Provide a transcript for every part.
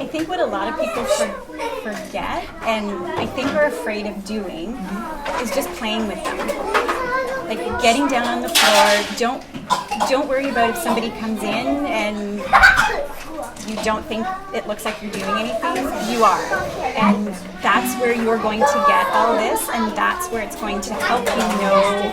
I think what a lot of people forget, and I think are afraid of doing, is just playing with them. Like getting down on the floor. Don't worry about if somebody comes in and you don't think it looks like you're doing anything. You are, and that's where you're going to get all this, and that's where it's going to help you know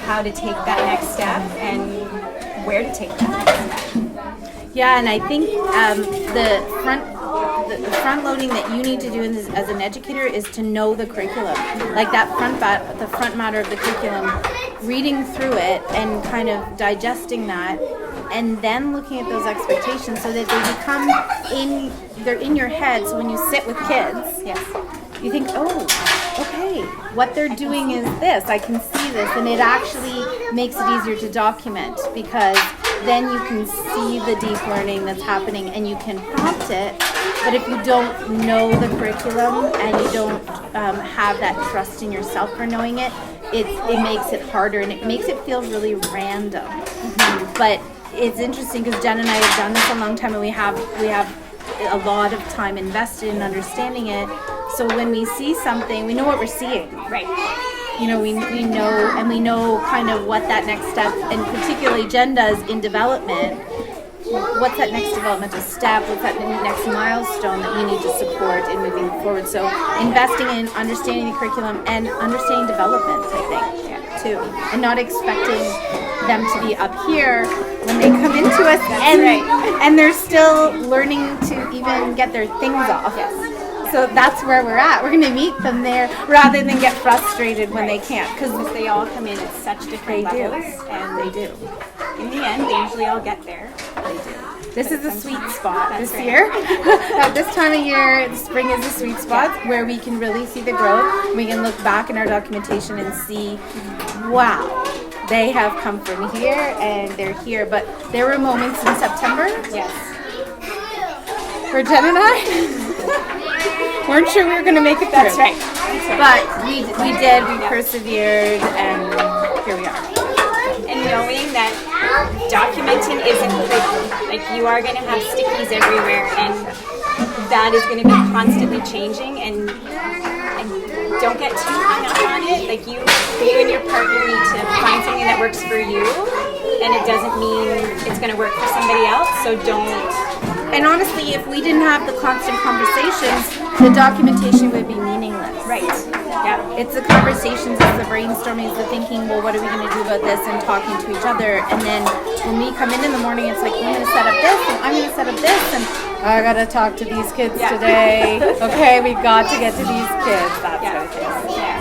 how to take that next step and where to take that next step. Yeah, and I think the front loading that you need to do as an educator is to know the curriculum, like that the front matter of the curriculum, reading through it and kind of digesting that, and then looking at those expectations so that they become they're in your head. So when you sit with kids, Yes. you think, oh, okay, what they're doing is this. I can see this, and it actually makes it easier to document because then you can see the deep learning that's happening and you can prompt it. But if you don't know the curriculum and you don't have that trust in yourself for knowing it, it makes it harder and it makes it feel really random. Mm-hmm. But it's interesting because Jen and I have done this a long time, and we have a lot of time invested in understanding it. So when we see something, we know what we're seeing. Right. You know, we know, and we know kind of what that next step, and particularly Jen does in development, what's that next developmental step, what's that next milestone that we need to support in moving forward. So investing in understanding the curriculum and understanding development, I think, too. And not expecting them to be up here when they come into us and they're still learning to even get their things off. Yes. So that's where we're at. We're going to meet them there rather than get frustrated when they can't. Because they all come in at such different levels. And They do. in the end, they usually all get there. They do. This is a sweet spot That's this right. year. At this time of year, the spring is a sweet spot where we can really see the growth. We can look back in our documentation and see, wow, they have come from here and they're here. But there were moments in September Yes. where Jen and I weren't sure we were going to make it through. That's right. But we did, we persevered, and here we are. And knowing that documenting isn't pretty. Like, you are going to have stickies everywhere, and that is going to be constantly changing, and don't get too hung up on it. Like, you and your partner need to find something that works for you, and it doesn't mean it's going to work for somebody else, so don't. And honestly, if we didn't have the constant conversations, the documentation would be meaningless. Right. Yeah. It's the conversations, it's the brainstorming, it's the thinking, well, what are we going to do about this, and talking to each other. And then when we come in the morning, it's like, I'm going to set up this, and I'm going to set up this, and I got to talk to these kids today. Okay, we got to get to these kids. That sort of thing. Yeah.